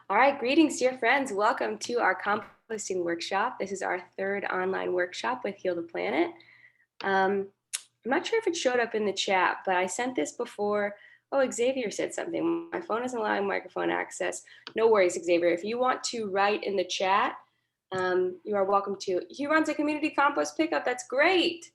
All right, greetings, dear friends. Welcome to our composting workshop. This is our third online workshop with Heal the Planet. I'm not sure if it showed up in the chat, but I sent this before. Oh, Xavier said something. My phone isn't allowing microphone access. No worries, Xavier. If you want to write in the chat, you are welcome to. He runs a community compost pickup. That's great.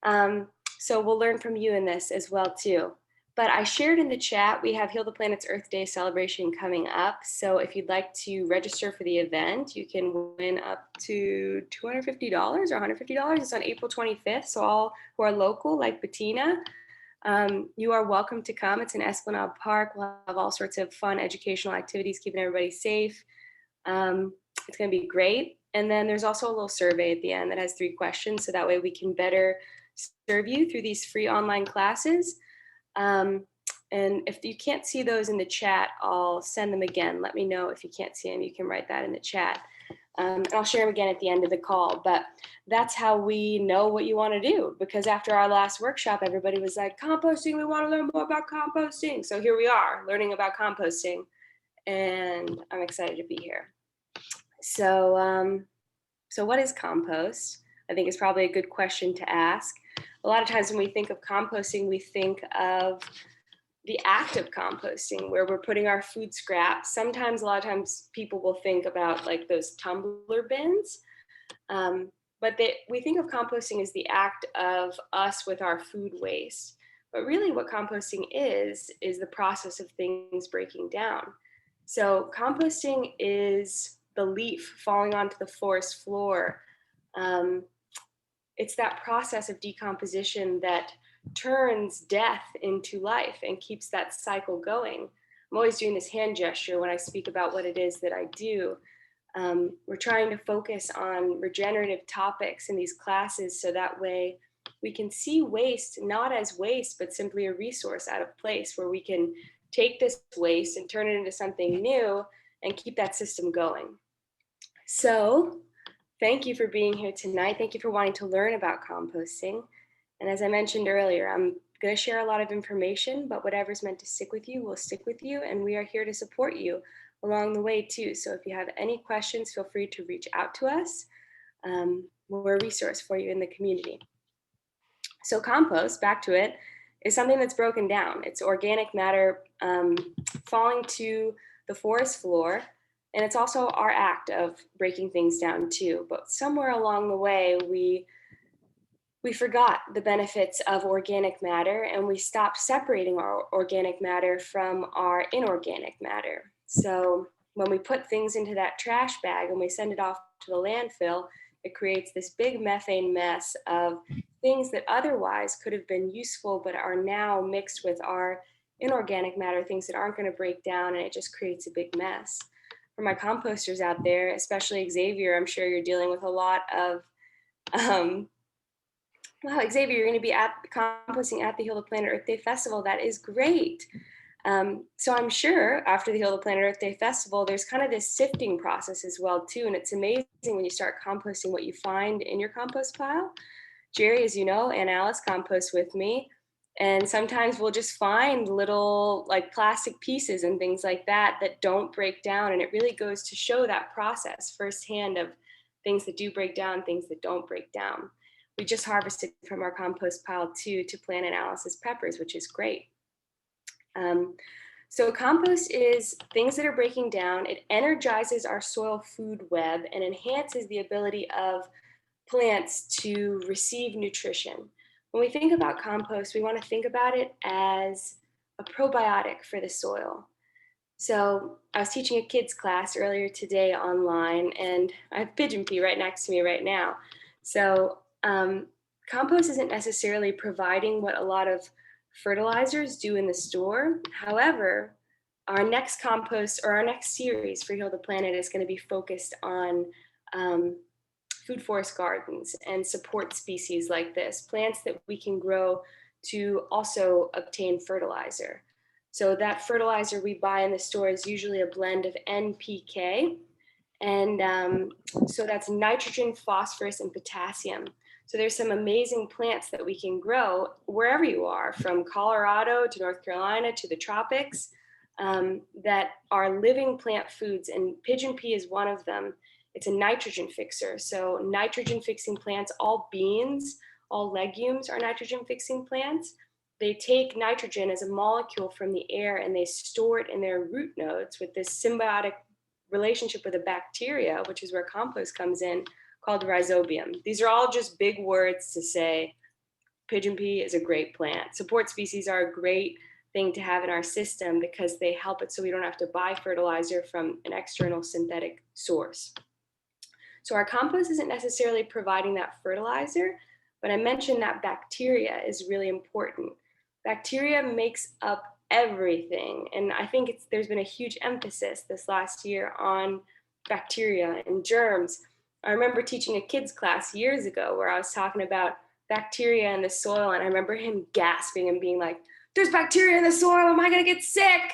So we'll learn from you in this as well, too. But I shared in the chat, we have Heal the Planet's Earth Day celebration coming up. So if you'd like to register for the event, you can win up to $250 or $150. It's on April 25th. So all who are local, like Bettina, you are welcome to come. It's in Esplanade Park. We'll have all sorts of fun educational activities, keeping everybody safe. It's going to be great. And then there's also a little survey at the end that has 3 questions. So that way we can better serve you through these free online classes. And if you can't see those in the chat, I'll send them again. Let me know if you can't see them. You can write that in the chat. And I'll share them again at the end of the call. But that's how we know what you want to do. Because after our last workshop, everybody was like, composting, we want to learn more about composting. So here we are, learning about composting. And I'm excited to be here. So what is compost? I think is probably a good question to ask. A lot of times when we think of composting, we think of the act of composting where we're putting our food scraps. Sometimes, a lot of times people will think about like those tumbler bins. But we think of composting as the act of us with our food waste. But really what composting is the process of things breaking down. So composting is the leaf falling onto the forest floor. It's that process of decomposition that turns death into life and keeps that cycle going. I'm always doing this hand gesture when I speak about what it is that I do. We're trying to focus on regenerative topics in these classes so that way we can see waste not as waste, but simply a resource out of place where we can take this waste and turn it into something new and keep that system going. So thank you for being here tonight. Thank you for wanting to learn about composting. And as I mentioned earlier, I'm going to share a lot of information, but whatever's meant to stick with you will stick with you. And we are here to support you along the way too. So if you have any questions, feel free to reach out to us. We're a resource for you in the community. So compost, back to it, is something that's broken down. It's organic matter falling to the forest floor. And it's also our act of breaking things down too. But somewhere along the way, we forgot the benefits of organic matter and we stopped separating our organic matter from our inorganic matter. So when we put things into that trash bag and we send it off to the landfill, it creates this big methane mess of things that otherwise could have been useful but are now mixed with our inorganic matter, things that aren't going to break down, and it just creates a big mess. For my composters out there, especially Xavier, I'm sure you're dealing with a lot of wow, Xavier, you're going to be at composting at the Heal the Planet Earth Day Festival. That is great. So I'm sure after the Heal the Planet Earth Day Festival, there's kind of this sifting process as well too. And it's amazing when you start composting what you find in your compost pile. Jerry, as you know, and Alice compost with me. And sometimes we'll just find little like plastic pieces and things like that that don't break down. And it really goes to show that process firsthand of things that do break down, things that don't break down. We just harvested from our compost pile too to plant in Alice's peppers, which is great. So compost is things that are breaking down. It energizes our soil food web and enhances the ability of plants to receive nutrition. When we think about compost, we want to think about it as a probiotic for the soil. So I was teaching a kids class earlier today online, and I have pigeon pea right next to me right now. So compost isn't necessarily providing what a lot of fertilizers do in the store. However, our next compost or our next series for Heal the Planet is going to be focused on food forest gardens and support species like this, plants that we can grow to also obtain fertilizer. So that fertilizer we buy in the store is usually a blend of NPK, and so that's nitrogen, phosphorus, and potassium. So there's some amazing plants that we can grow wherever you are, from Colorado to North Carolina to the tropics. that are living plant foods, and pigeon pea is one of them. It's a nitrogen fixer. So nitrogen fixing plants, all beans, all legumes are nitrogen fixing plants. They take nitrogen as a molecule from the air and they store it in their root nodes with this symbiotic relationship with a bacteria, which is where compost comes in, called rhizobium. These are all just big words to say pigeon pea is a great plant. Support species are a great thing to have in our system because they help it so we don't have to buy fertilizer from an external synthetic source. So our compost isn't necessarily providing that fertilizer, but I mentioned that bacteria is really important. Bacteria makes up everything. And I think there's been a huge emphasis this last year on bacteria and germs. I remember teaching a kids class years ago where I was talking about bacteria in the soil, and I remember him gasping and being like, "There's bacteria in the soil, am I gonna get sick?"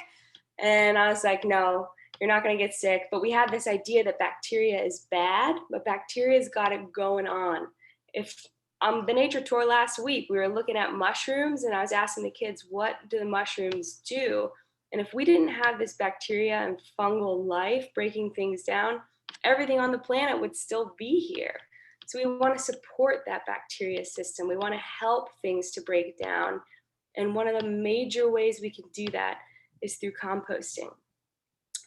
And I was like, "No, you're not gonna get sick." But we had this idea that bacteria is bad, but bacteria's got it going on. If the nature tour last week, we were looking at mushrooms and I was asking the kids, what do the mushrooms do? And if we didn't have this bacteria and fungal life breaking things down, everything on the planet would still be here. So we want to support that bacteria system. We want to help things to break down. And one of the major ways we can do that is through composting.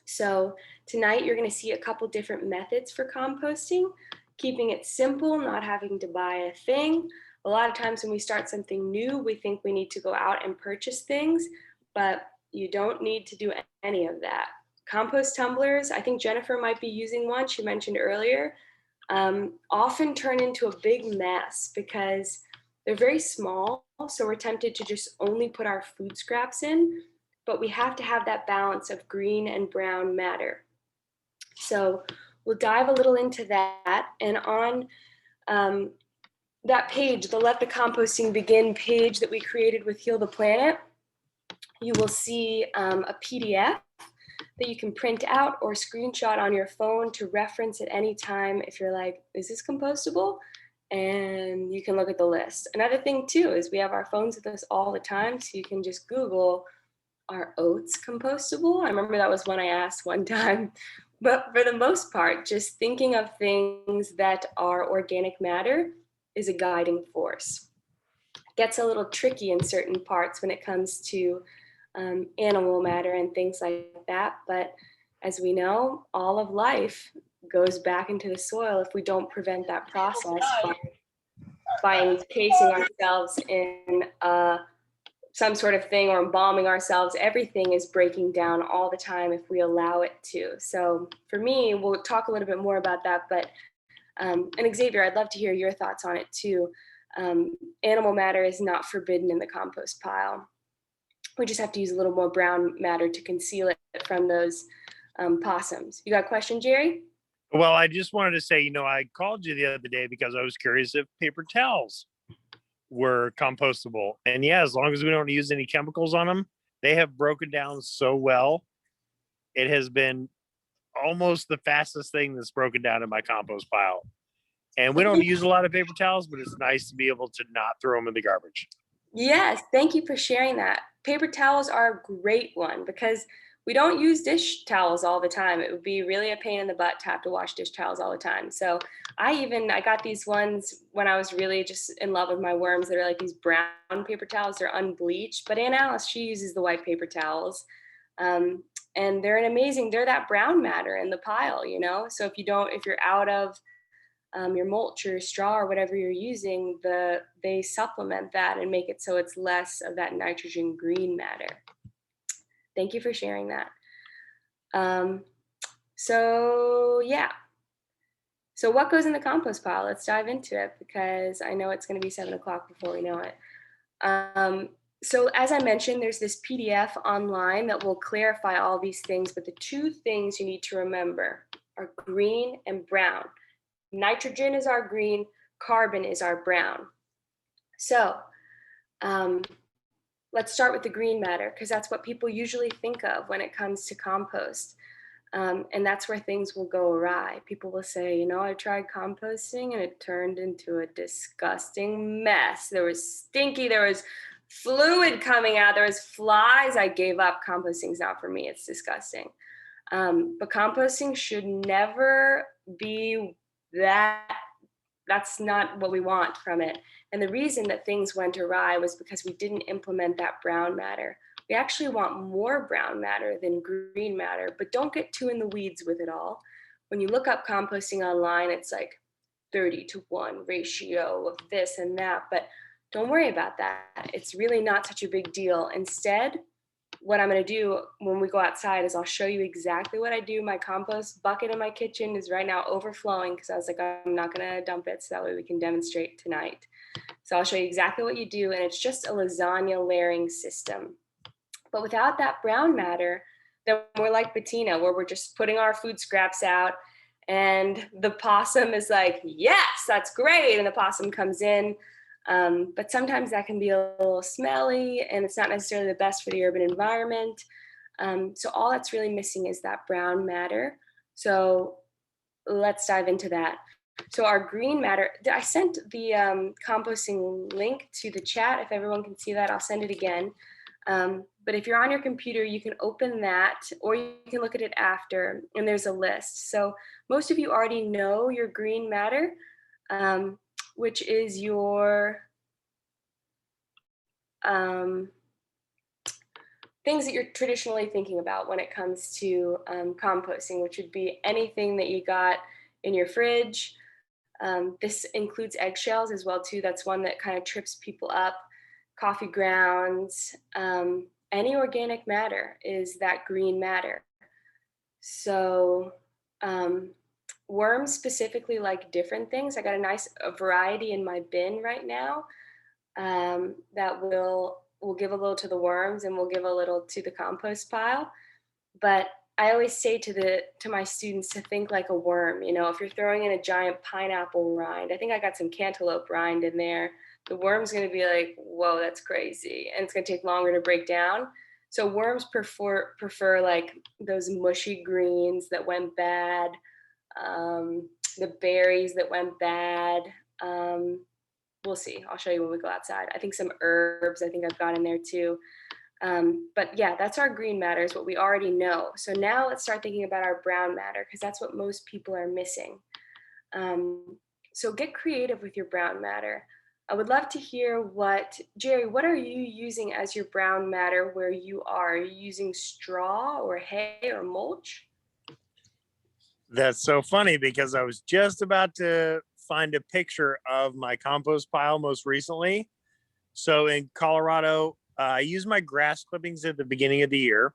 So tonight you're going to see a couple different methods for composting, keeping it simple, not having to buy a thing. A lot of times when we start something new, we think we need to go out and purchase things, but you don't need to do any of that. Compost tumblers, I think Jennifer might be using one, she mentioned earlier, often turn into a big mess because they're very small. So we're tempted to just only put our food scraps in, but we have to have that balance of green and brown matter. So we'll dive a little into that. And on that page, the Let the Composting Begin page that we created with Heal the Planet, you will see a PDF that you can print out or screenshot on your phone to reference at any time if you're like, is this compostable? And you can look at the list. Another thing too is we have our phones with us all the time, so you can just Google, are oats compostable? I remember that was one I asked one time. But for the most part, just thinking of things that are organic matter is a guiding force. It gets a little tricky in certain parts when it comes to animal matter and things like that. But as we know, all of life goes back into the soil if we don't prevent that process by encasing ourselves in some sort of thing or embalming ourselves. Everything is breaking down all the time if we allow it to. So for me, we'll talk a little bit more about that, but and Xavier, I'd love to hear your thoughts on it too. Animal matter is not forbidden in the compost pile. We just have to use a little more brown matter to conceal it from those possums. You got a question, Jerry? Well, I just wanted to say, I called you the other day because I was curious if paper towels were compostable. And yeah, as long as we don't use any chemicals on them, they have broken down so well. It has been almost the fastest thing that's broken down in my compost pile. And we don't use a lot of paper towels, but it's nice to be able to not throw them in the garbage. Yes, thank you for sharing that. Paper towels are a great one because we don't use dish towels all the time. It would be really a pain in the butt to have to wash dish towels all the time. So I got these ones when I was really just in love with my worms. They're like these brown paper towels. They're unbleached, but Aunt Alice, she uses the white paper towels. And they're they're that brown matter in the pile, So if you're out of your mulch or straw or whatever you're using, they supplement that and make it so it's less of that nitrogen green matter. Thank you for sharing that. So what goes in the compost pile? Let's dive into it because I know it's going to be 7 o'clock before we know it. So as I mentioned, there's this PDF online that will clarify all these things, but the two things you need to remember are green and brown. Nitrogen is our green, carbon is our brown. So let's start with the green matter because that's what people usually think of when it comes to compost. And that's where things will go awry. People will say, I tried composting and it turned into a disgusting mess. There was stinky, there was fluid coming out. There was flies. I gave up. Composting's not for me. It's disgusting. But composting should never be that. That's not what we want from it. And the reason that things went awry was because we didn't implement that brown matter. We actually want more brown matter than green matter, but don't get too in the weeds with it all. When you look up composting online, it's like 30-to-1 ratio of this and that, but don't worry about that. It's really not such a big deal. Instead, what I'm going to do when we go outside is I'll show you exactly what I do. My compost bucket in my kitchen is right now overflowing because I was like, I'm not going to dump it so that way we can demonstrate tonight. So I'll show you exactly what you do, and it's just a lasagna layering system. But without that brown matter, then we're like Bettina, where we're just putting our food scraps out, and the possum is like, yes, that's great. And the possum comes in. But sometimes that can be a little smelly and it's not necessarily the best for the urban environment. So all that's really missing is that brown matter. So let's dive into that. So our green matter, I sent the composting link to the chat. If everyone can see that, I'll send it again. But if you're on your computer, you can open that or you can look at it after, and there's a list. So most of you already know your green matter. Which is your things that you're traditionally thinking about when it comes to composting, which would be anything that you got in your fridge. This includes eggshells as well too. That's one that kind of trips people up. Coffee grounds, any organic matter is that green matter. So worms specifically like different things. I got a variety in my bin right now that will give a little to the worms and we'll give a little to the compost pile. But I always say to my students to think like a worm. You know, if you're throwing in a giant pineapple rind, I think I got some cantaloupe rind in there. The worm's going to be like, whoa, that's crazy, and it's going to take longer to break down. So worms prefer like those mushy greens that went bad. The berries that went bad. We'll see. I'll show you when we go outside. I think some herbs I think I've got in there too. But yeah, that's our green matter, is what we already know. So now let's start thinking about our brown matter, because that's what most people are missing. So get creative with your brown matter. I would love to hear Jerry, what are you using as your brown matter where you are? Are you using straw or hay or mulch? That's so funny because I was just about to find a picture of my compost pile most recently. So in Colorado, I use my grass clippings at the beginning of the year,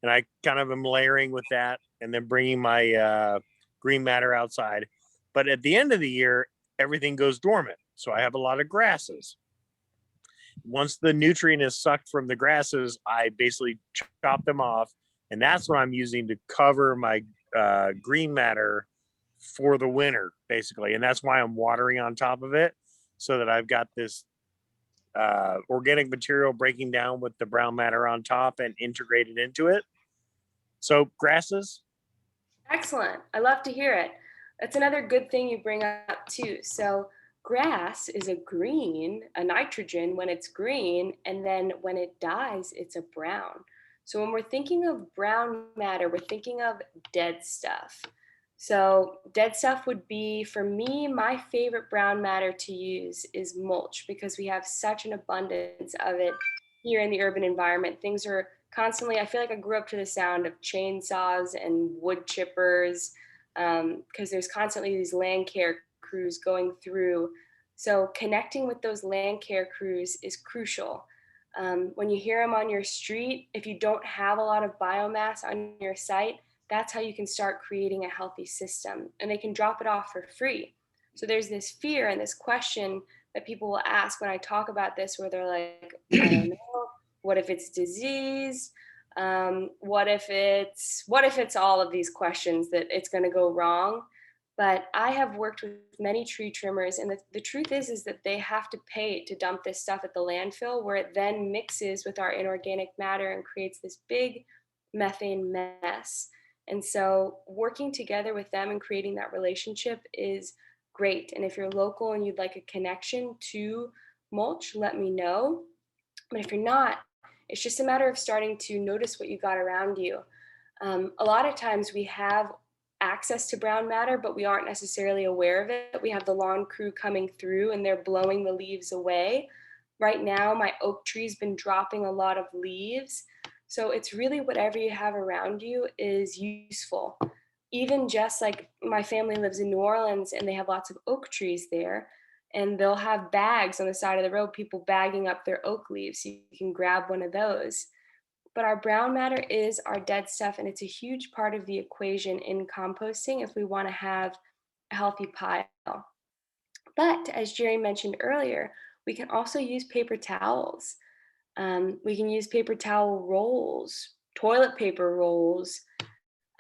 and I kind of am layering with that and then bringing my green matter outside. But at the end of the year, everything goes dormant. So I have a lot of grasses. Once the nutrient is sucked from the grasses, I basically chop them off, and that's what I'm using to cover my green matter for the winter, basically. And that's why I'm watering on top of it, so that I've got this organic material breaking down with the brown matter on top and integrated into it. So grasses. Excellent. I love to hear it. That's another good thing you bring up too. So grass is a nitrogen when it's green, and then when it dies, it's a brown. So when we're thinking of brown matter, we're thinking of dead stuff. So dead stuff would be, for me, my favorite brown matter to use is mulch, because we have such an abundance of it here in the urban environment. Things are constantly, I feel like I grew up to the sound of chainsaws and wood chippers, because there's constantly these land care crews going through. So connecting with those land care crews is crucial. When you hear them on your street, if you don't have a lot of biomass on your site, that's how you can start creating a healthy system, and they can drop it off for free. So there's this fear and this question that people will ask when I talk about this, where they're like, I don't know, what if it's disease? What if it's all of these questions that it's going to go wrong? But I have worked with many tree trimmers, and the truth is that they have to pay to dump this stuff at the landfill, where it then mixes with our inorganic matter and creates this big methane mess. And so working together with them and creating that relationship is great. And if you're local and you'd like a connection to mulch, let me know. But if you're not, it's just a matter of starting to notice what you got around you. A lot of times we have access to brown matter, but we aren't necessarily aware of it. We have the lawn crew coming through and they're blowing the leaves away. Right now, my oak tree's been dropping a lot of leaves. So it's really whatever you have around you is useful. Even just like my family lives in New Orleans and they have lots of oak trees there, and they'll have bags on the side of the road, people bagging up their oak leaves. So you can grab one of those. But our brown matter is our dead stuff, and it's a huge part of the equation in composting if we want to have a healthy pile. But as Jerry mentioned earlier, we can also use paper towels. We can use paper towel rolls, toilet paper rolls.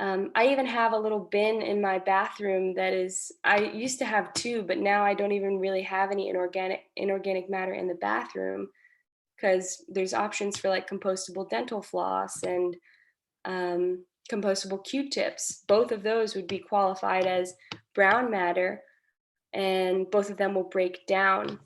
I even have a little bin in my bathroom that is, I used to have two, but now I don't even really have any inorganic matter in the bathroom because there's options for like compostable dental floss and compostable Q-tips. Both of those would be qualified as brown matter, and both of them will break down.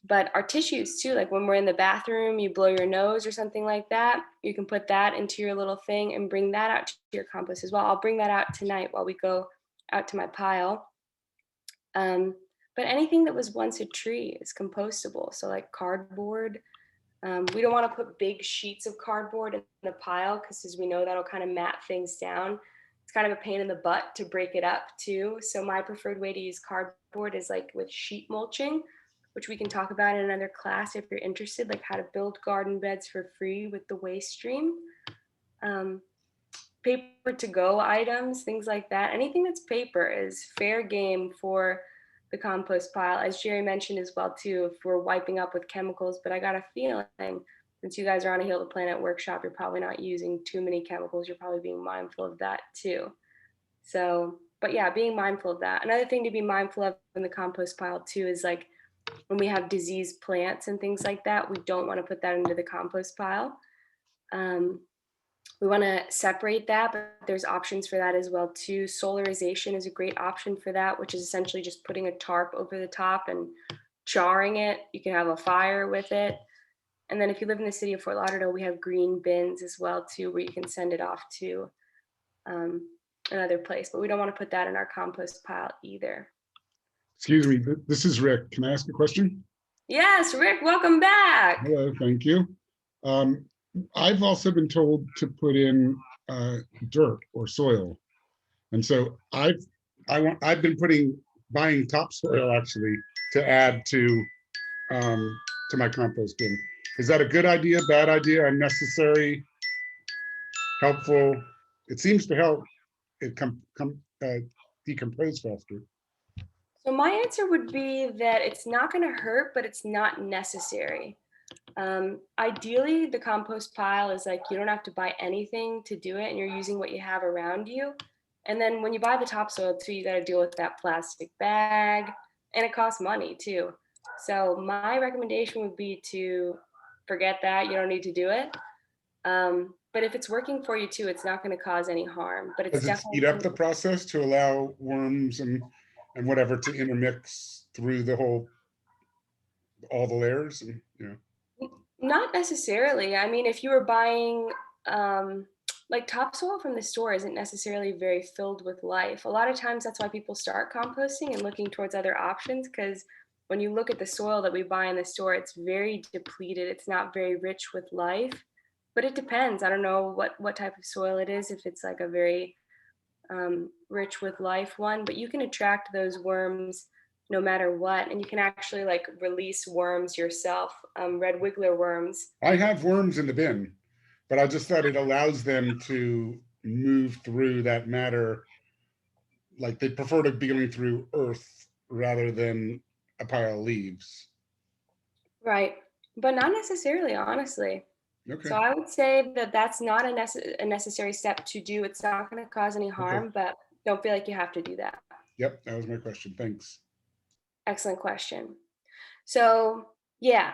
But our tissues too, like when we're in the bathroom, you blow your nose or something like that, you can put that into your little thing and bring that out to your compost as well. I'll bring that out tonight while we go out to my pile. But anything that was once a tree is compostable. So like cardboard, we don't want to put big sheets of cardboard in a pile because, as we know, that'll kind of mat things down. It's kind of a pain in the butt to break it up too. So my preferred way to use cardboard is like with sheet mulching, which we can talk about in another class if you're interested, like how to build garden beds for free with the waste stream. Paper to go items, things like that. Anything that's paper is fair game for the compost pile, as Jerry mentioned as well too, if we're wiping up with chemicals. But I got a feeling, since you guys are on a Heal the Planet workshop, you're probably not using too many chemicals. You're probably being mindful of that too. So, but yeah, being mindful of that. Another thing to be mindful of in the compost pile too is like when we have diseased plants and things like that, we don't want to put that into the compost pile. We want to separate that, but there's options for that as well too. Solarization is a great option for that, which is essentially just putting a tarp over the top and charring it. You can have a fire with it. And then if you live in the city of Fort Lauderdale, we have green bins as well too, where you can send it off to another place. But we don't want to put that in our compost pile either. Excuse me, this is Rick. Can I ask a question? Yes, Rick, welcome back. Hello, thank you. I've also been told to put in dirt or soil, and so I've been buying topsoil actually to add to my compost bin. Is that a good idea, bad idea, unnecessary, helpful? It seems to help it decompose faster. So my answer would be that it's not going to hurt, but it's not necessary. Ideally, the compost pile is like you don't have to buy anything to do it, and you're using what you have around you. And then when you buy the topsoil too, you got to deal with that plastic bag, and it costs money too. So my recommendation would be to forget that. You don't need to do it. But if it's working for you too, it's not going to cause any harm. But it's Does it definitely speed up the process to allow worms and whatever to intermix through all the layers? And, you know. Not necessarily. I mean, if you were buying like topsoil from the store isn't necessarily very filled with life. A lot of times that's why people start composting and looking towards other options, because when you look at the soil that we buy in the store, it's very depleted. It's not very rich with life, but it depends. I don't know what type of soil it is, if it's like a very rich with life one, but you can attract those worms no matter what, and you can actually like release worms yourself, red wiggler worms. I have worms in the bin, but I just thought it allows them to move through that matter. Like they prefer to be going through earth rather than a pile of leaves. Right, but not necessarily, honestly. Okay. So I would say that that's not a necessary step to do. It's not going to cause any harm, Okay. but don't feel like you have to do that. Yep, that was my question. Thanks. Excellent question. So yeah,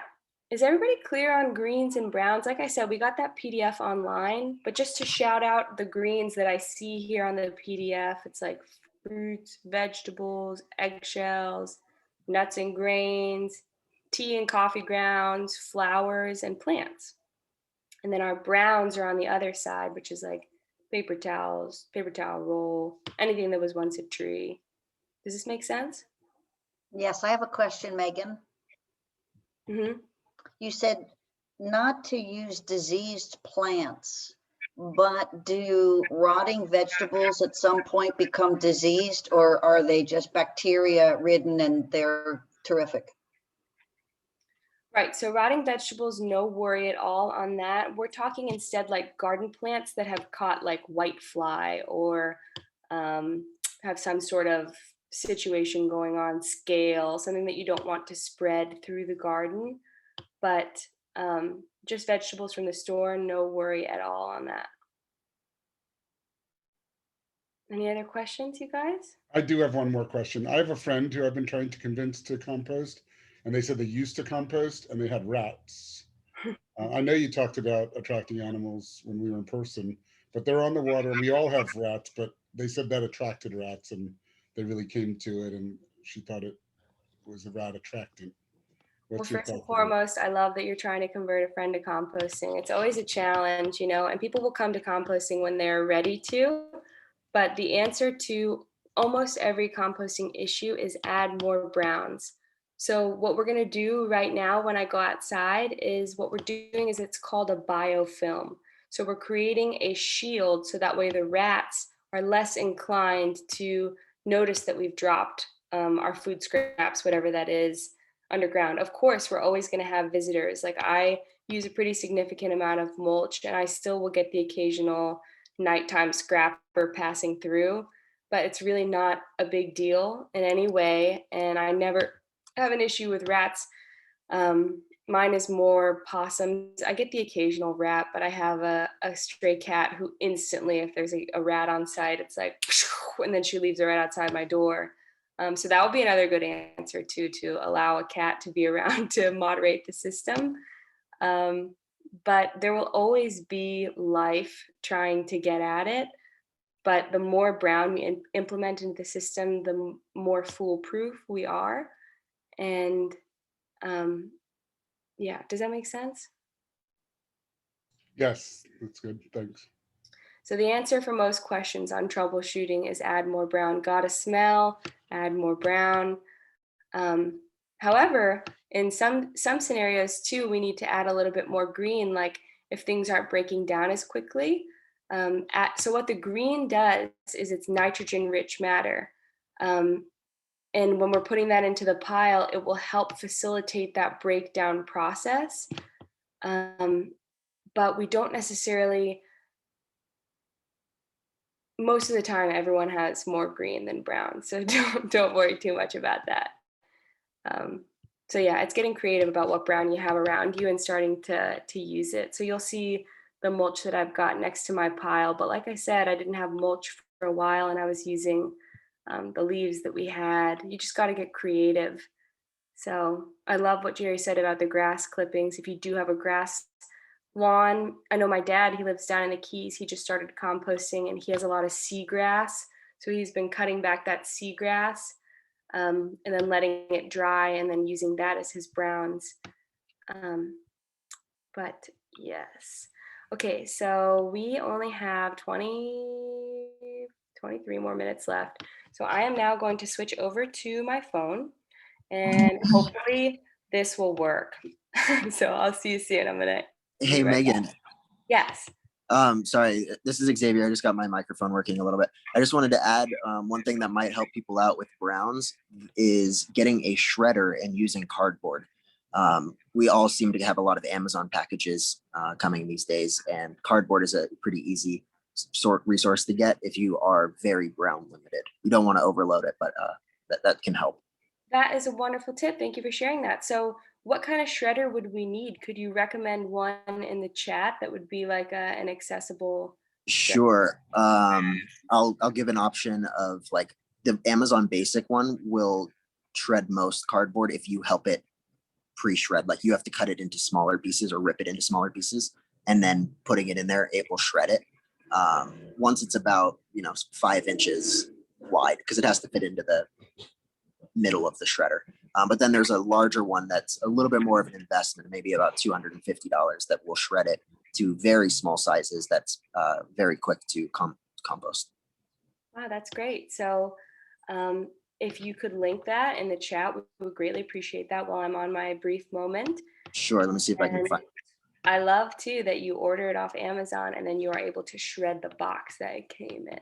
is everybody clear on greens and browns? Like I said, we got that PDF online, but just to shout out the greens that I see here on the PDF, it's like fruits, vegetables, eggshells, nuts and grains, tea and coffee grounds, flowers, and plants. And then our browns are on the other side, which is like paper towels, paper towel roll, anything that was once a tree. Does this make sense? Yes, I have a question, Megan. Mm-hmm. You said not to use diseased plants, but do rotting vegetables at some point become diseased, or are they just bacteria ridden and they're terrific? Right. So rotting vegetables, no worry at all on that. We're talking instead like garden plants that have caught like white fly or have some sort of situation going on, scale, something that you don't want to spread through the garden. But just vegetables from the store, no worry at all on that. Any other questions, you guys? I do have one more question. I have a friend who I've been trying to convince to compost, and they said they used to compost and they had rats. I know you talked about attracting animals when we were in person, but they're on the water and we all have rats, but they said that attracted rats and they really came to it, and she thought it was a rat attractant. Well, What's your first and thought on it? foremost, I love that you're trying to convert a friend to composting. It's always a challenge, you know, and people will come to composting when they're ready to. But the answer to almost every composting issue is add more browns. So what we're going to do right now when I go outside is what we're doing is it's called a biofilm. So we're creating a shield so that way the rats are less inclined to notice that we've dropped our food scraps, whatever that is, underground. Of course, we're always going to have visitors. Like I use a pretty significant amount of mulch and I still will get the occasional nighttime scrapper passing through, but it's really not a big deal in any way. And I never have an issue with rats. Mine is more possums. I get the occasional rat, but I have a stray cat who instantly, if there's a rat on site, it's like, and then she leaves it right outside my door. So that would be another good answer too, to allow a cat to be around to moderate the system. But there will always be life trying to get at it. But the more brown we implement into the system, the more foolproof we are. And yeah, does that make sense? Yes, that's good. Thanks. So the answer for most questions on troubleshooting is add more brown. Gotta smell, add more brown. However, in some scenarios too, we need to add a little bit more green, like if things aren't breaking down as quickly. So what the green does is it's nitrogen-rich matter. And when we're putting that into the pile, it will help facilitate that breakdown process. But we don't necessarily, most of the time, everyone has more green than brown. So don't worry too much about that. So yeah, it's getting creative about what brown you have around you and starting to use it. So you'll see the mulch that I've got next to my pile. But like I said, I didn't have mulch for a while and I was using the leaves that we had. You just got to get creative. So I love what Jerry said about the grass clippings. If you do have a grass lawn, I know my dad, he lives down in the Keys. He just started composting and he has a lot of seagrass. So he's been cutting back that seagrass and then letting it dry and then using that as his browns. But yes. Okay, so we only have 23 more minutes left. So I am now going to switch over to my phone and hopefully this will work. So I'll see you soon. I'm gonna. Hey, Megan. Yes. Sorry, this is Xavier. I just got my microphone working a little bit. I just wanted to add one thing that might help people out with browns is getting a shredder and using cardboard. We all seem to have a lot of Amazon packages coming these days, and cardboard is a pretty easy resource to get if you are very brown limited. You don't want to overload it, but that can help. That is a wonderful tip. Thank you for sharing that. So what kind of shredder would we need? Could you recommend one in the chat that would be like an accessible? Sure. I'll give an option of like the Amazon basic one will shred most cardboard if you help it pre-shred. Like you have to cut it into smaller pieces or rip it into smaller pieces and then putting it in there, it will shred it. Once it's about 5 inches wide, because it has to fit into the middle of the shredder. But then there's a larger one that's a little bit more of an investment, maybe about $250 that will shred it to very small sizes. That's very quick to compost. Wow, that's great. So if you could link that in the chat, we would greatly appreciate that while I'm on my brief moment. Sure. Let me see if I can And find. I love too that you order it off Amazon and then you are able to shred the box that it came in.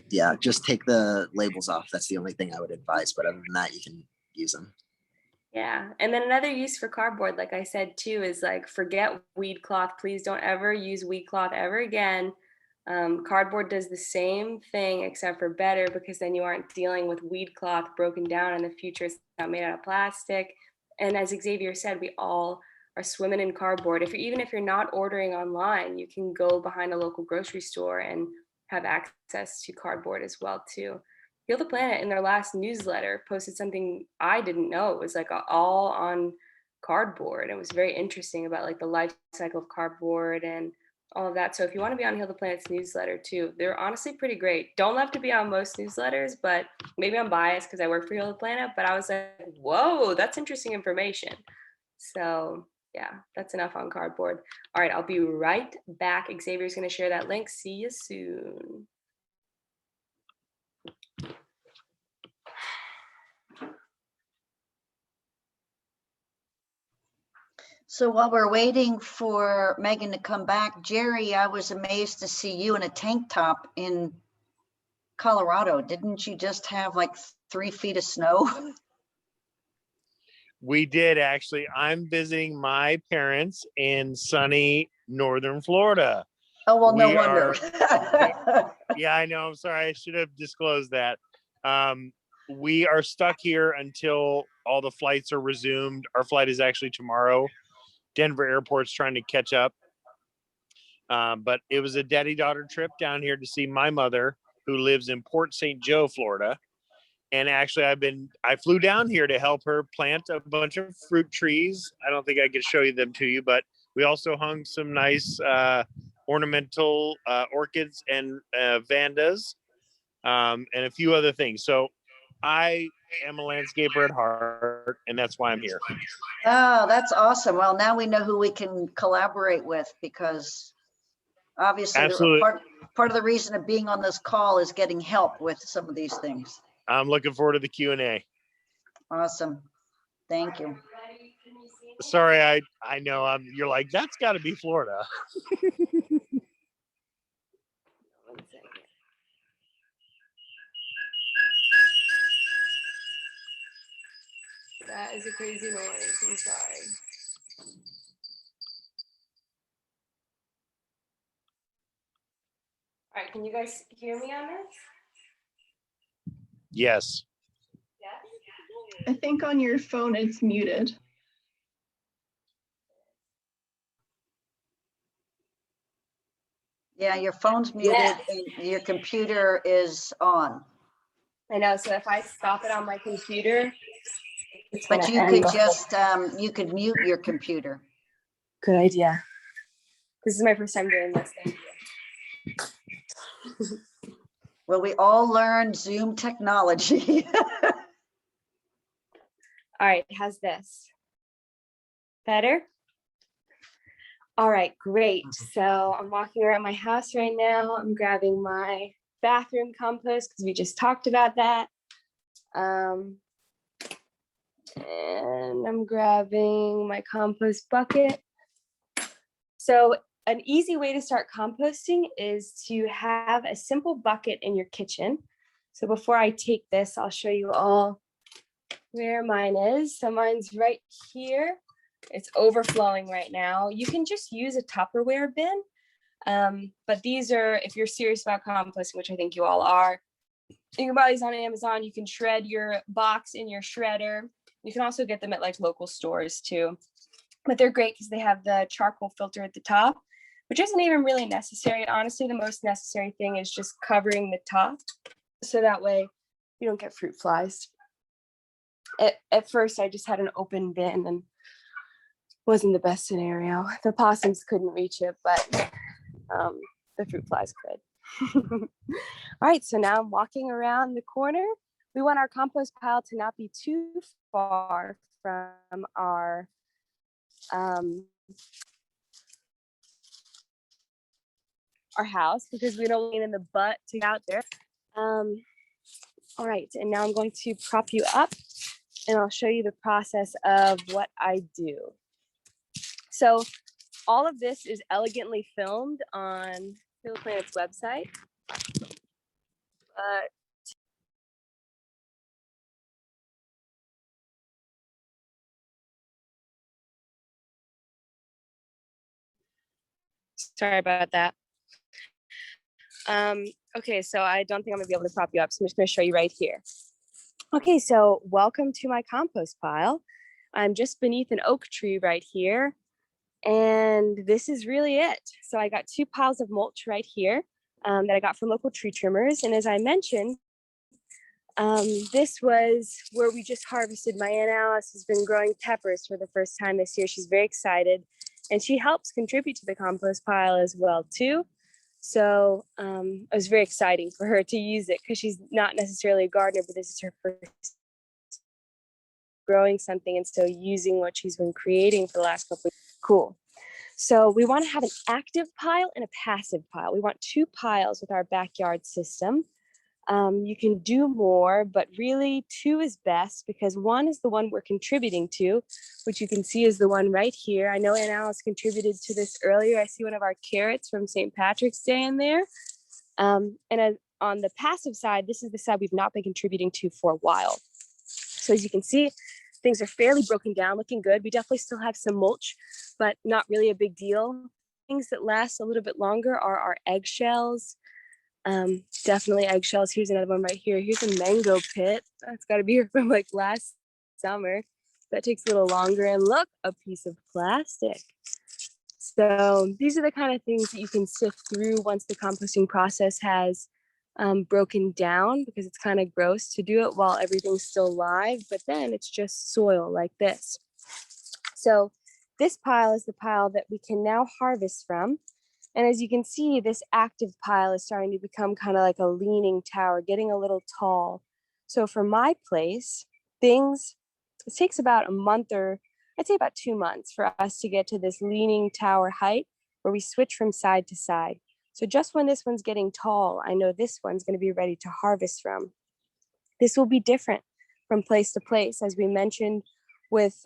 Yeah, just take the labels off. That's the only thing I would advise. But other than that, you can use them. Yeah. And then another use for cardboard, like I said too, is like forget weed cloth. Please don't ever use weed cloth ever again. Cardboard does the same thing except for better, because then you aren't dealing with weed cloth broken down in the future. It's not made out of plastic. And as Xavier said, we all are swimming in cardboard. Even if you're not ordering online, you can go behind a local grocery store and have access to cardboard as well too. Heal the Planet in their last newsletter posted something I didn't know. It was like all on cardboard. It was very interesting about like the life cycle of cardboard and all of that. So if you want to be on Heal the Planet's newsletter too, they're honestly pretty great. Don't love to be on most newsletters, but maybe I'm biased because I work for Heal the Planet, but I was like, whoa, that's interesting information. So yeah, that's enough on cardboard. All right, I'll be right back. Xavier's going to share that link. See you soon. So while we're waiting for Megan to come back, Jerry, I was amazed to see you in a tank top in Colorado. Didn't you just have like 3 feet of snow? We did actually. I'm visiting my parents in sunny northern Florida. Oh, well, no We wonder. Yeah, I know. I'm sorry. I should have disclosed that. We are stuck here until all the flights are resumed. Our flight is actually tomorrow. Denver airport's trying to catch up. But it was a daddy-daughter trip down here to see my mother, who lives in Port St. Joe, Florida. And actually, I flew down here to help her plant a bunch of fruit trees. I don't think I could show them to you, but we also hung some nice ornamental orchids and vandas and a few other things. So I am a landscaper at heart, and that's why I'm here. Oh, that's awesome. Well, now we know who we can collaborate with, because obviously Absolutely. part of the reason of being on this call is getting help with some of these things. I'm looking forward to the Q&A. Awesome. Thank you. Sorry, I know you're like, that's got to be Florida. That is a crazy noise. I'm sorry. All right, can you guys hear me on this? Yes. Yes. I think on your phone it's muted. Yeah, your phone's muted and your computer is on. I know. So if I stop it on my computer, But you could just, you could mute your computer. Good idea. This is my first time doing this. Thank you. Well, we all learned Zoom technology. All right, how's this? Better? All right, great. So I'm walking around my house right now. I'm grabbing my bathroom compost because we just talked about that. And I'm grabbing my compost bucket. So an easy way to start composting is to have a simple bucket in your kitchen. So before I take this, I'll show you all where mine is. So mine's right here. It's overflowing right now. You can just use a Tupperware bin. But these are, if you're serious about composting, which I think you all are, you can buy these on Amazon. You can shred your box in your shredder. You can also get them at like local stores too. But they're great because they have the charcoal filter at the top, which isn't even really necessary. Honestly, the most necessary thing is just covering the top. So that way you don't get fruit flies. At first, I just had an open bin and wasn't the best scenario. The possums couldn't reach it, but the fruit flies could. All right, so now I'm walking around the corner we want our compost pile to not be too far from our house, because we don't want in the butt to get out there. All right, and now I'm going to prop you up and I'll show you the process of what I do. So all of this is elegantly filmed on Field of Planet's website. Sorry about that. Okay, so I don't think I'm gonna be able to prop you up, so I'm just gonna show you right here. Okay, so welcome to my compost pile. I'm just beneath an oak tree right here, and this is really it. So I got 2 piles of mulch right here that I got from local tree trimmers, and as I mentioned, this was where we just harvested. My Aunt Alice has been growing peppers for the first time this year. She's very excited, and she helps contribute to the compost pile as well too. So it was very exciting for her to use it because she's not necessarily a gardener, but this is her first growing something, and so using what she's been creating for the last couple of years. Cool. So we want to have an active pile and a passive pile. We want 2 piles with our backyard system. You can do more, but really 2 is best because 1 is the one we're contributing to, which you can see is the one right here. I know Aunt Alice contributed to this earlier. I see one of our carrots from St. Patrick's Day in there. And on the passive side, this is the side we've not been contributing to for a while. So as you can see, things are fairly broken down, looking good. We definitely still have some mulch, but not really a big deal. Things that last a little bit longer are our eggshells. Definitely eggshells. Here's another one right here. Here's a mango pit. That's got to be here from like last summer. That takes a little longer. And look, a piece of plastic. So these are the kind of things that you can sift through once the composting process has broken down, because it's kind of gross to do it while everything's still live, but then it's just soil like this. So this pile is the pile that we can now harvest from. And as you can see, this active pile is starting to become kind of like a leaning tower, getting a little tall. So for my place, it takes about a month, or I'd say about 2 months, for us to get to this leaning tower height where we switch from side to side. So just when this one's getting tall, I know this one's going to be ready to harvest from. This will be different from place to place, as we mentioned with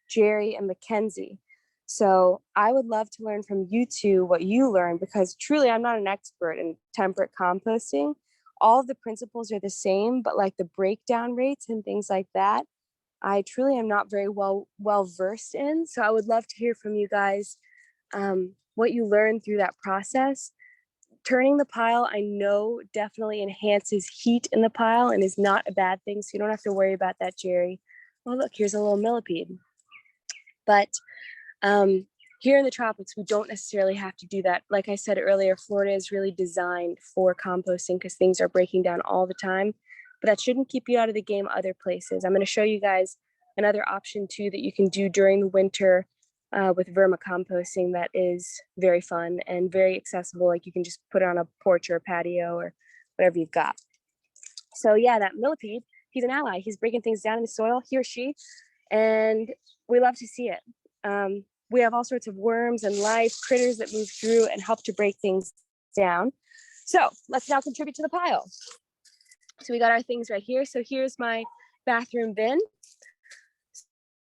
Jerry and Mackenzie. So I would love to learn from you 2 what you learned, because truly I'm not an expert in temperate composting. All of the principles are the same, but like the breakdown rates and things like that, I truly am not very well versed in. So I would love to hear from you guys what you learned through that process. Turning the pile, I know, definitely enhances heat in the pile and is not a bad thing. So you don't have to worry about that, Jerry. Oh, look, here's a little millipede. But here in the tropics, we don't necessarily have to do that. Like I said earlier, Florida is really designed for composting because things are breaking down all the time, but that shouldn't keep you out of the game other places. I'm going to show you guys another option too that you can do during the winter with vermicomposting that is very fun and very accessible. Like you can just put it on a porch or a patio or whatever you've got. So yeah, that millipede, he's an ally. He's breaking things down in the soil, he or she, and we love to see it. We have all sorts of worms and live critters that move through and help to break things down. So let's now contribute to the pile. So we got our things right here. So here's my bathroom bin.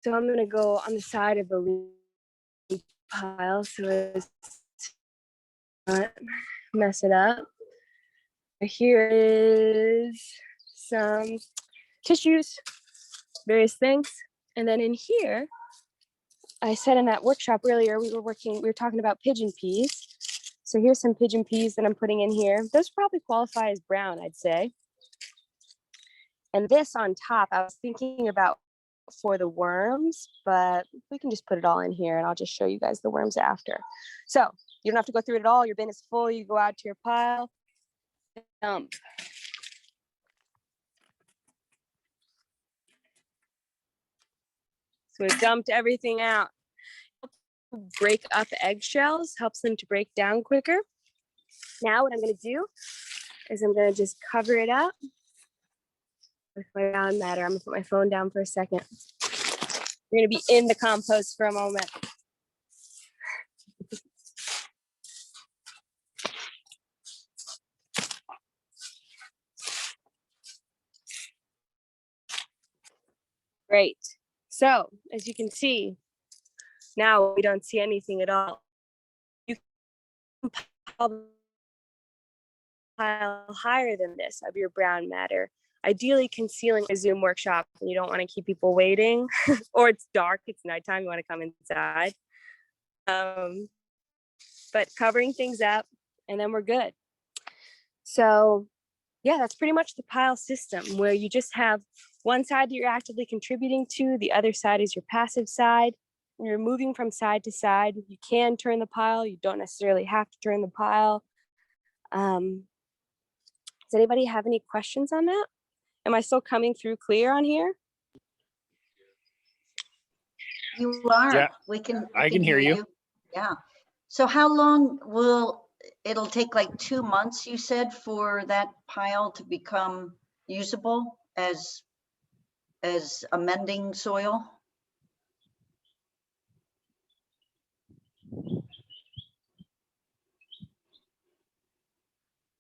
So I'm gonna go on the side of the leaf pile so as not mess it up. Here is some tissues, various things. And then in here, I said in that workshop earlier, we were talking about pigeon peas. So here's some pigeon peas that I'm putting in here. Those probably qualify as brown, I'd say. And this on top, I was thinking about for the worms, but we can just put it all in here and I'll just show you guys the worms after. So you don't have to go through it at all. Your bin is full. You go out to your pile, dump. So we dumped everything out. Break up eggshells, helps them to break down quicker. Now what I'm going to do is I'm going to just cover it up with my ground matter. I'm gonna put my phone down for a second. We're gonna be in the compost for a moment. Great. So as you can see, now we don't see anything at all. You can pile higher than this of your brown matter, ideally concealing a Zoom workshop. You don't want to keep people waiting, or it's dark, it's nighttime, you want to come inside. But covering things up, and then we're good. So yeah, that's pretty much the pile system, where you just have one side that you're actively contributing to, the other side is your passive side. You're moving from side to side. You can turn the pile, you don't necessarily have to turn the pile. Does anybody have any questions on that? Am I still coming through clear on here? You are. Yeah, We can. I can hear you. Yeah. So how long will it'll take? Like 2 months, you said, for that pile to become usable as amending soil?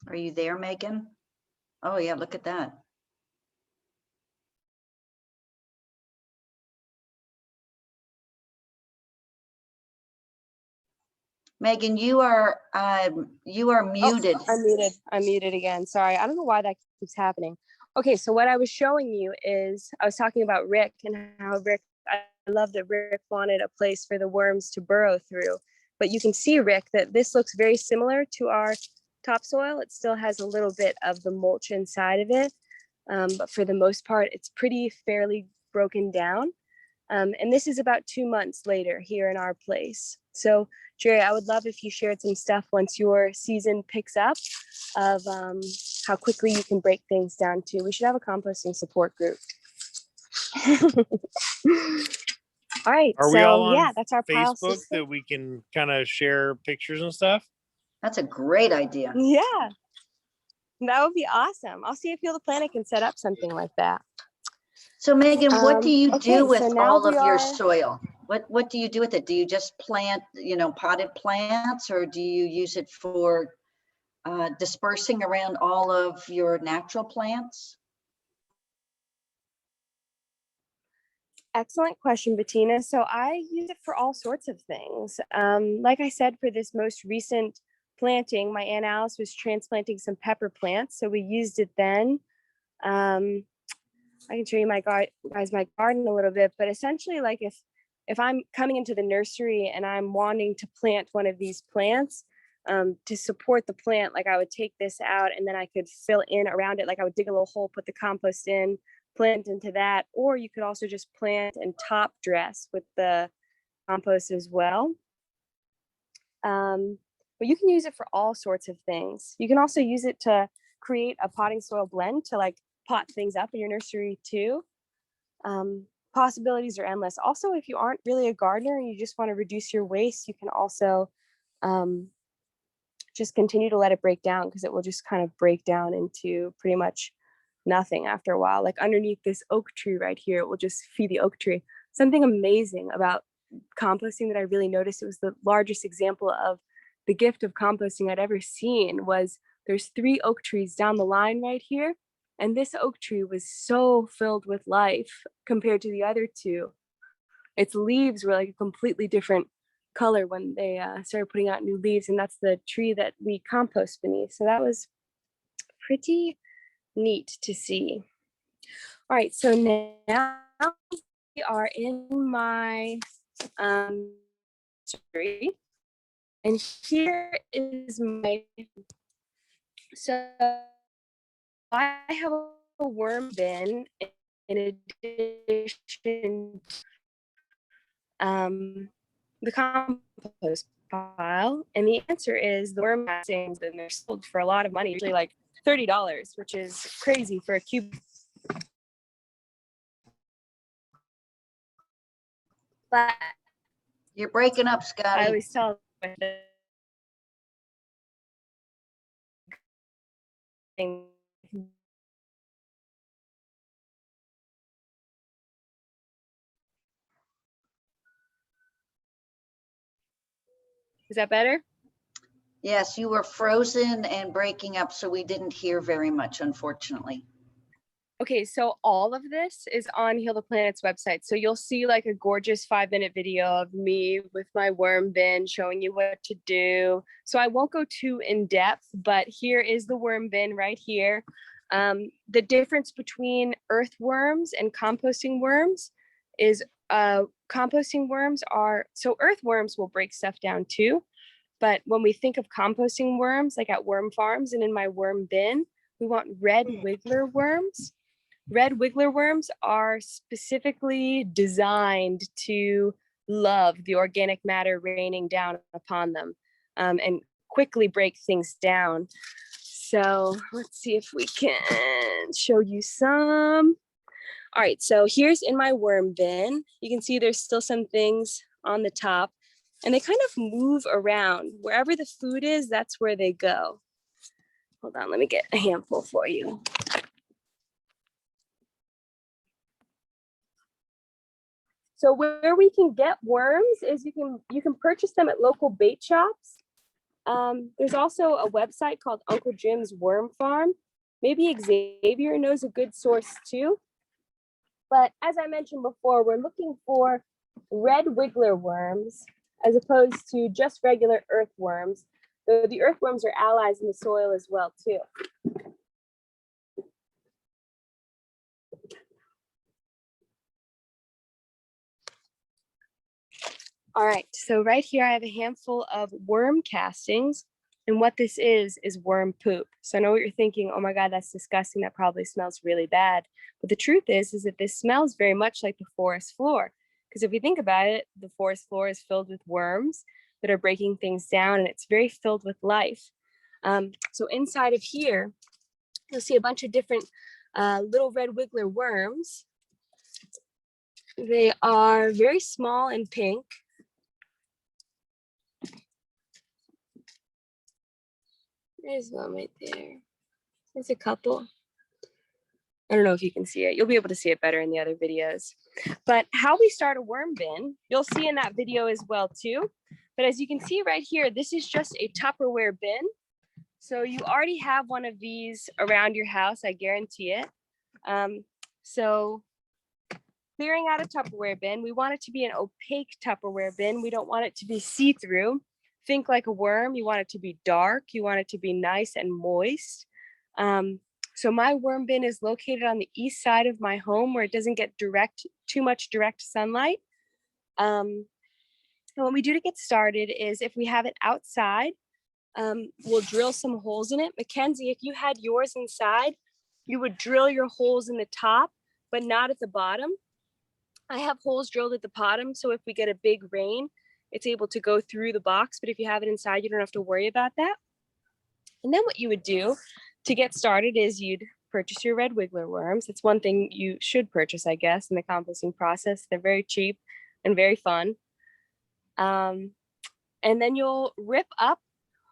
Are you there, Megan? Oh yeah, look at that. Megan, you are muted. Oh, I'm muted again. Sorry, I don't know why that keeps happening. Okay, so what I was showing you is I was talking about Rick and how I love that Rick wanted a place for the worms to burrow through. But you can see, Rick, that this looks very similar to our topsoil. It still has a little bit of the mulch inside of it. But for the most part, it's fairly broken down. And this is about 2 months later here in our place. So Jerry, I would love if you shared some stuff once your season picks up of how quickly you can break things down too. We should have a composting support group. All right, Are we all on yeah, that's our pile Facebook system. that we can kind of share pictures and stuff? That's a great idea. Yeah, that would be awesome. I'll see if Heal the Planet can set up something like that. So Megan, what do you do with all of your soil? What do you do with it? Do you just plant, potted plants, or do you use it for dispersing around all of your natural plants? Excellent question, Bettina. So I use it for all sorts of things. Like I said, for this most recent planting, my Aunt Alice was transplanting some pepper plants, so we used it then. I can show you my garden a little bit, but essentially, like if I'm coming into the nursery and I'm wanting to plant one of these plants, to support the plant, like I would take this out and then I could fill in around it. Like I would dig a little hole, put the compost in, plant into that, or you could also just plant and top dress with the compost as well. But you can use it for all sorts of things. You can also use it to create a potting soil blend to like pot things up in your nursery too. Possibilities are endless. Also, if you aren't really a gardener and you just want to reduce your waste, you can also just continue to let it break down, because it will just kind of break down into pretty much nothing after a while. Like underneath this oak tree right here, it will just feed the oak tree. Something amazing about composting that I really noticed, it was the largest example of the gift of composting I'd ever seen, was there's 3 oak trees down the line right here. And this oak tree was so filled with life compared to the other 2. Its leaves were like a completely different color when they started putting out new leaves. And that's the tree that we compost beneath. So that was pretty neat to see. All right, so now we are in my nursery, and here is my, so I have a worm bin in addition to the compost pile, and the answer is the worm casings, and they're sold for a lot of money, usually like $30, which is crazy for a cube. But You're breaking up, I Scotty. always tell them Is that better? Yes, you were frozen and breaking up, so we didn't hear very much, unfortunately. Okay, so all of this is on Heal the Planet's website. So you'll see like a gorgeous 5-minute video of me with my worm bin showing you what to do. So I won't go too in depth, but here is the worm bin right here. The difference between earthworms and composting worms is composting worms are, so earthworms will break stuff down too. But when we think of composting worms, like at worm farms and in my worm bin, we want red wiggler worms. Red wiggler worms are specifically designed to love the organic matter raining down upon them and quickly break things down. So let's see if we can show you some. All right, so here's in my worm bin. You can see there's still some things on the top and they kind of move around. Wherever the food is, that's where they go. Hold on, let me get a handful for you. So where we can get worms is you can purchase them at local bait shops. There's also a website called Uncle Jim's Worm Farm. Maybe Xavier knows a good source too. But as I mentioned before, we're looking for red wiggler worms as opposed to just regular earthworms. Though the earthworms are allies in the soil as well too. All right, so right here I have a handful of worm castings. And what this is worm poop. So I know what you're thinking, oh my God, that's disgusting. That probably smells really bad. But the truth is that this smells very much like the forest floor. Because if we think about it, the forest floor is filled with worms that are breaking things down and it's very filled with life. So inside of here, you'll see a bunch of different little red wiggler worms. They are very small and pink. There's one right there. There's a couple. I don't know if you can see it. You'll be able to see it better in the other videos. But how we start a worm bin, you'll see in that video as well too. But as you can see right here, this is just a Tupperware bin. So you already have one of these around your house, I guarantee it. So clearing out a Tupperware bin, we want it to be an opaque Tupperware bin. We don't want it to be see-through. Think like a worm. You want it to be dark. You want it to be nice and moist. So my worm bin is located on the east side of my home where it doesn't get too much direct sunlight. And what we do to get started is if we have it outside, we'll drill some holes in it. Mackenzie, if you had yours inside, you would drill your holes in the top, but not at the bottom. I have holes drilled at the bottom, so if we get a big rain, it's able to go through the box, but if you have it inside, you don't have to worry about that. And then what you would do to get started is you'd purchase your red wiggler worms. It's one thing you should purchase, I guess, in the composting process. They're very cheap and very fun. And then you'll rip up,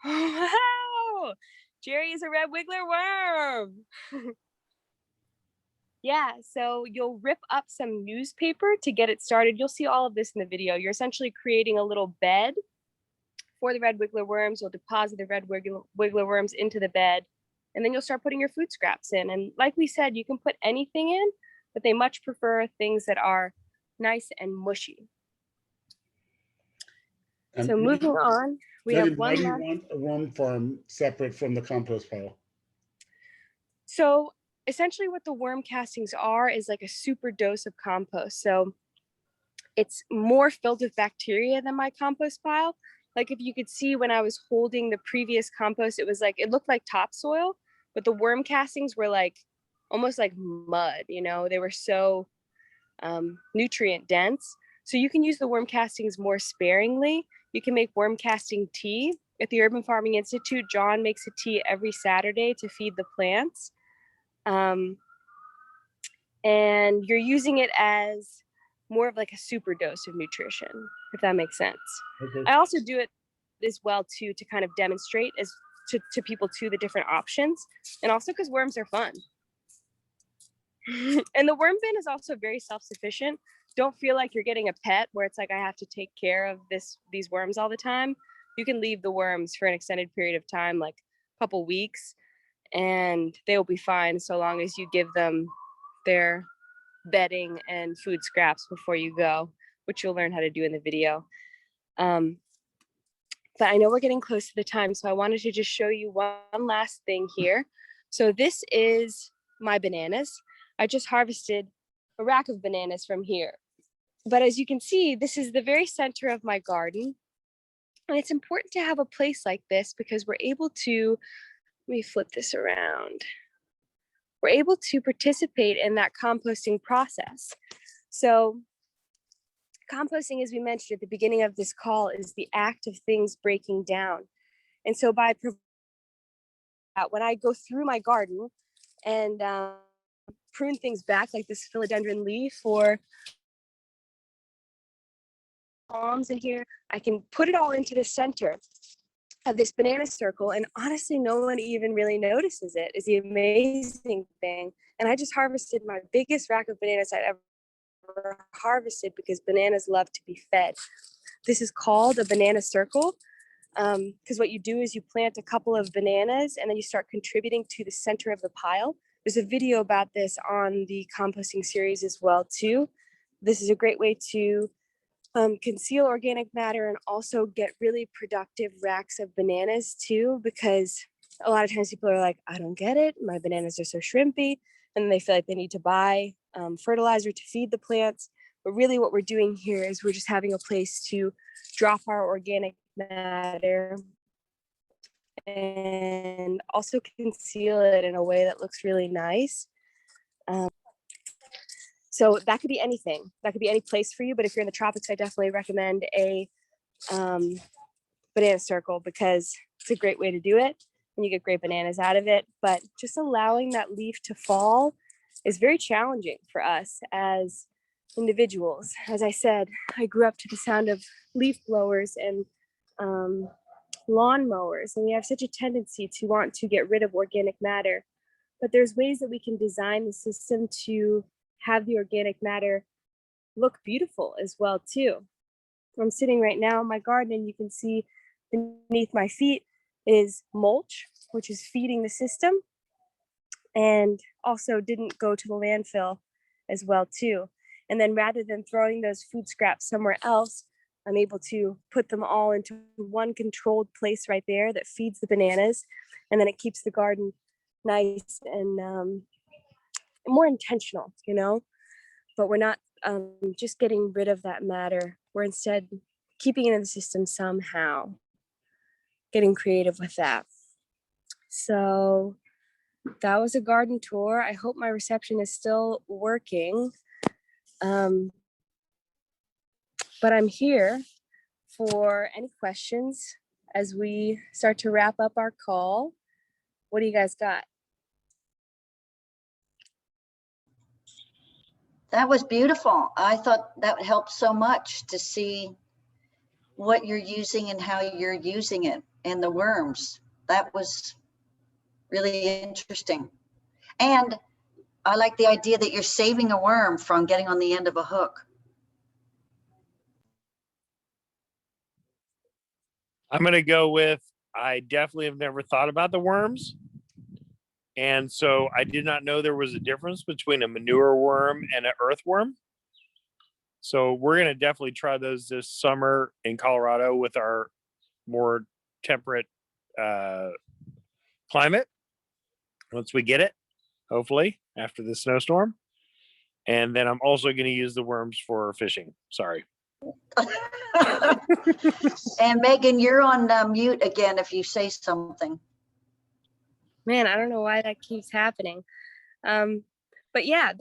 wow, Jerry is a red wiggler worm. Yeah, so you'll rip up some newspaper to get it started. You'll see all of this in the video. You're essentially creating a little bed for the red wiggler worms. You'll deposit the red wiggler worms into the bed, and then you'll start putting your food scraps in. And like we said, you can put anything in, but they much prefer things that are nice and mushy. And So moving on, we have Megan, why one do you last. want a worm farm separate from the compost pile? So essentially what the worm castings are is like a super dose of compost. So it's more filled with bacteria than my compost pile. Like if you could see when I was holding the previous compost, it was like, it looked like topsoil, but the worm castings were like almost like mud, you know, they were so nutrient dense. So you can use the worm castings more sparingly. You can make worm casting tea. At the Urban Farming Institute, John makes a tea every Saturday to feed the plants. And you're using it as more of like a super dose of nutrition, if that makes sense. Okay. I also do it as well too to kind of demonstrate as to people too the different options, and also because worms are fun. And the worm bin is also very self-sufficient. Don't feel like you're getting a pet where it's like I have to take care of these worms all the time. you can leave the worms for an extended period of time, like a couple weeks, and they will be fine so long as you give them their bedding and food scraps before you go, which you'll learn how to do in the video. But I know we're getting close to the time, so I wanted to just show you one last thing here. So this is my bananas. I just harvested a rack of bananas from here. But as you can see, this is the very center of my garden. And it's important to have a place like this because we're able to, let me flip this around. We're able to participate in that composting process. So composting, as we mentioned at the beginning of this call, is the act of things breaking down. And so by when I go through my garden and prune things back, like this philodendron leaf or palms in here, I can put it all into the center of this banana circle, and honestly no one even really notices it, is the amazing thing. And I just harvested my biggest rack of bananas I've ever harvested because bananas love to be fed. This is called a banana circle because what you do is you plant a couple of bananas and then you start contributing to the center of the pile. There's a video about this on the composting series as well too. This is a great way to conceal organic matter and also get really productive racks of bananas too, because a lot of times people are like, I don't get it, my bananas are so shrimpy, and they feel like they need to buy fertilizer to feed the plants. But really what we're doing here is we're just having a place to drop our organic matter and also conceal it in a way that looks really nice. So that could be anything. That could be any place for you. But if you're in the tropics, I definitely recommend a banana circle because it's a great way to do it and you get great bananas out of it. But just allowing that leaf to fall is very challenging for us as individuals. As I said, I grew up to the sound of leaf blowers and lawn mowers, and we have such a tendency to want to get rid of organic matter. But there's ways that we can design the system to have the organic matter look beautiful as well too. I'm sitting right now in my garden and you can see beneath my feet is mulch, which is feeding the system and also didn't go to the landfill as well too. And then rather than throwing those food scraps somewhere else, I'm able to put them all into one controlled place right there that feeds the bananas, and then it keeps the garden nice and more intentional, you know. But we're not just getting rid of that matter. We're instead keeping it in the system somehow, getting creative with that. So that was a garden tour. I hope my reception is still working. But I'm here for any questions as we start to wrap up our call. What do you guys got? That was beautiful. I thought that helped so much to see what you're using and how you're using it and the worms. That was really interesting. And I like the idea that you're saving a worm from getting on the end of a hook. I'm going to go with, I definitely have never thought about the worms. And so I did not know there was a difference between a manure worm and an earthworm. So we're going to definitely try those this summer in Colorado with our more temperate climate. Once we get it, hopefully after the snowstorm. And then I'm also going to use the worms for fishing. Sorry. And Megan, you're on mute again if you say something. Man, I don't know why that keeps happening. But yeah,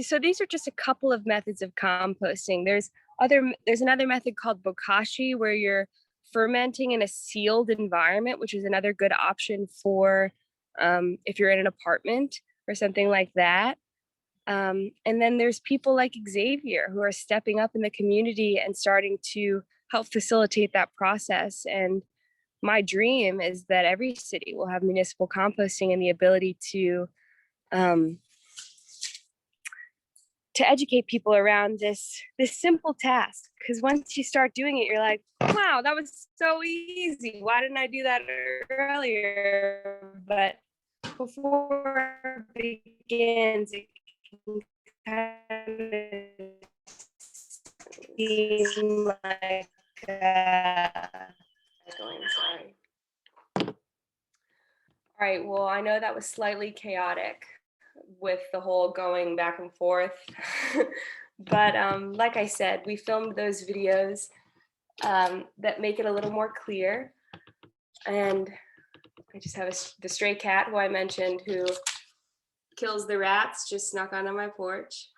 so these are just a couple of methods of composting. There's another method called bokashi where you're fermenting in a sealed environment, which is another good option for if you're in an apartment or something like that. And then there's people like Xavier who are stepping up in the community and starting to help facilitate that process. And my dream is that every city will have municipal composting and the ability to to educate people around this simple task, because once you start doing it, you're like, wow, that was so easy. Why didn't I do that earlier? But before it begins, it can kind of seem like sorry. All right, well, I know that was slightly chaotic with the whole going back and forth. But like I said, we filmed those videos that make it a little more clear. And I just have the stray cat who I mentioned who kills the rats, just snuck onto my porch.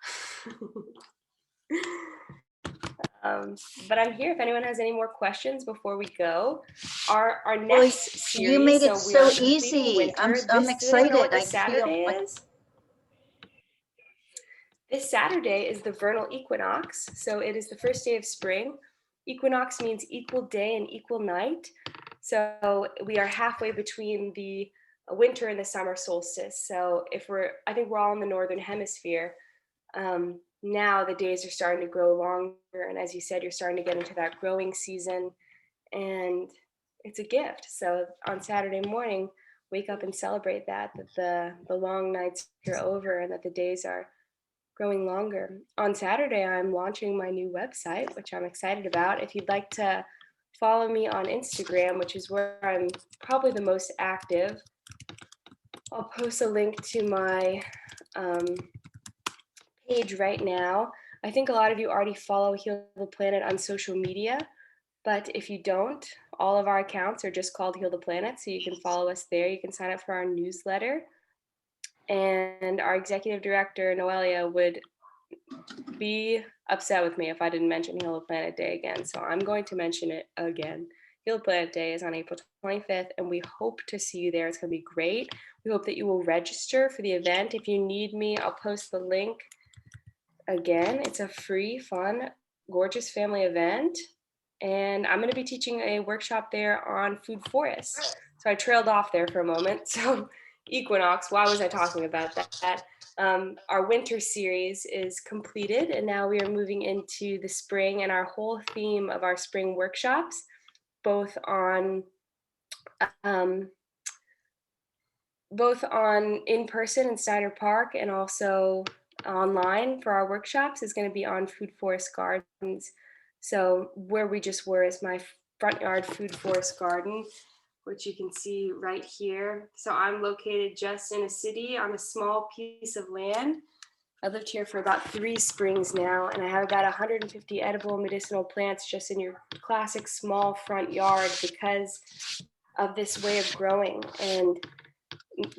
But I'm here if anyone has any more questions before we go. Our next series, you made it so we are easy. winter. I'm Does anyone know excited. what I this Saturday feel like is? This Saturday is the vernal equinox, so it is the first day of spring. Equinox means equal day and equal night. So we are halfway between the winter and the summer solstice. So I think we're all in the northern hemisphere. Now the days are starting to grow longer, and as you said, you're starting to get into that growing season, and it's a gift. So on Saturday morning, wake up and celebrate that the long nights are over and that the days are growing longer. On Saturday, I'm launching my new website, which I'm excited about. If you'd like to follow me on Instagram, which is where I'm probably the most active, I'll post a link to my page right now. I think a lot of you already follow Heal the Planet on social media, but if you don't, all of our accounts are just called Heal the Planet, so you can follow us there. You can sign up for our newsletter. And our executive director, Noelia, would be upset with me if I didn't mention Heal the Planet Day again. So I'm going to mention it again. Heal the Planet Day is on April 25th, and we hope to see you there. It's going to be great. We hope that you will register for the event. If you need me, I'll post the link again. It's a free, fun, gorgeous family event. And I'm going to be teaching a workshop there on food forests. So I trailed off there for a moment. So equinox, why was I talking about that? Our winter series is completed, and now we are moving into the spring, and our whole theme of our spring workshops, both on in person in Steiner Park and also online for our workshops, is going to be on food forest gardens. So where we just were is my front yard food forest garden, which you can see right here. So I'm located just in a city on a small piece of land. I lived here for about 3 springs now, and I have about 150 edible medicinal plants just in your classic small front yard because of this way of growing. And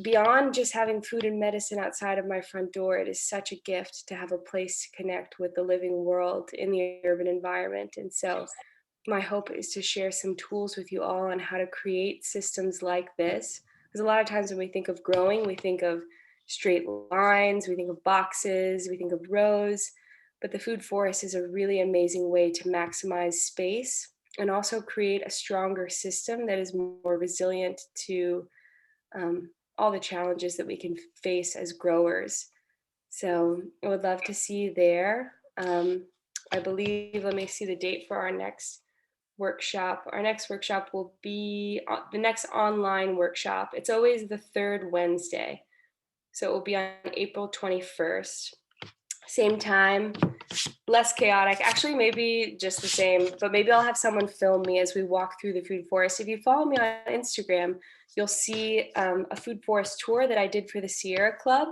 beyond just having food and medicine outside of my front door, it is such a gift to have a place to connect with the living world in the urban environment. And so my hope is to share some tools with you all on how to create systems like this. Because a lot of times when we think of growing, we think of straight lines, we think of boxes, we think of rows, but the food forest is a really amazing way to maximize space and also create a stronger system that is more resilient to all the challenges that we can face as growers. So I would love to see you there. I believe, let me see the date for our next workshop. Our next workshop will be the next online workshop. It's always the third Wednesday. So it will be on April 21st. Same time, less chaotic. Actually, maybe just the same, but maybe I'll have someone film me as we walk through the food forest. If you follow me on Instagram, you'll see a food forest tour that I did for the Sierra Club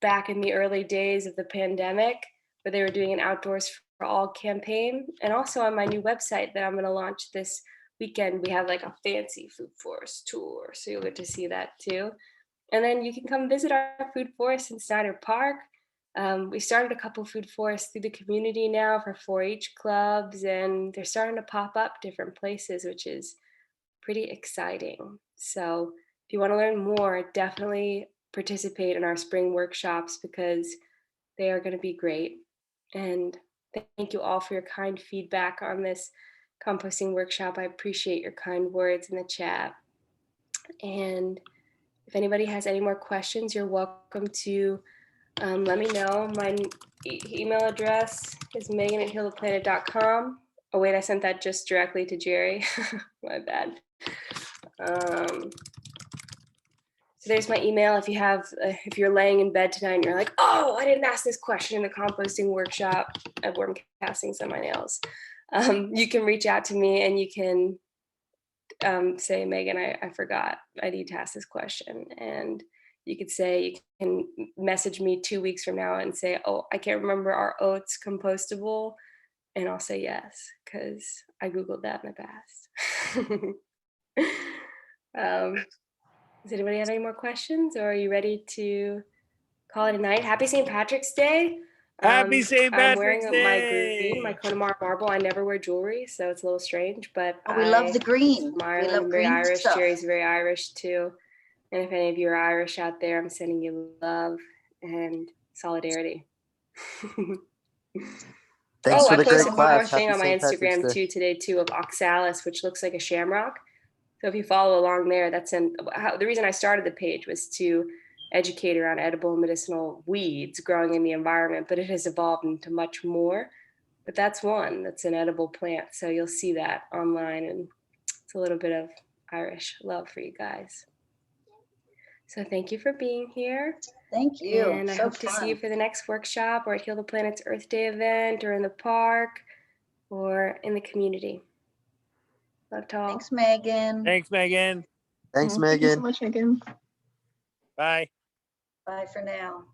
back in the early days of the pandemic, where they were doing an Outdoors for All campaign. And also on my new website that I'm going to launch this weekend, we have like a fancy food forest tour. So you'll get to see that too. And then you can come visit our food forest in Steiner Park. We started a couple food forests through the community now for 4-H clubs, and they're starting to pop up different places, which is pretty exciting. So if you want to learn more, definitely participate in our spring workshops because they are going to be great. And thank you all for your kind feedback on this composting workshop. I appreciate your kind words in the chat. And if anybody has any more questions, you're welcome to let me know. My email address is megan@healtheplanet.com. Oh wait, I sent that just directly to Jerry. My bad. So there's my email. If you're laying in bed tonight and you're like, oh, I didn't ask this question in the composting workshop at worm castings on my nails, you can reach out to me and you can say, Megan, I forgot. I need to ask this question. And you can message me 2 weeks from now and say, oh, I can't remember, are oats compostable? And I'll say yes, because I Googled that in the past. Does anybody have any more questions, or are you ready to call it a night? Happy St. Patrick's Day. Happy St. I'm Patrick's wearing my Day. green, my Connemara marble. I never wear jewelry, so it's a little strange, but Oh, we love the green. from We Ireland. love I'm very green Irish. stuff. Jerry's very Irish too. And if any of you are Irish out there, I'm sending you love and solidarity. Thanks for I the great posted one more class. thing Happy on my St. Patrick's Instagram Day. today of oxalis, which looks like a shamrock. So if you follow along there, the reason I started the page was to educate around edible and medicinal weeds growing in the environment, but it has evolved into much more. But that's an edible plant. So you'll see that online, and it's a little bit of Irish love for you guys. So thank you for being here. Thank you. And I So hope to see you fun. for the next workshop or at Heal the Planet's Earth Day event or in the park or in the community. Love to all. Thanks, Megan. Thanks, Megan. Thanks, Thank you so Megan. much, Megan. Bye. Bye for now.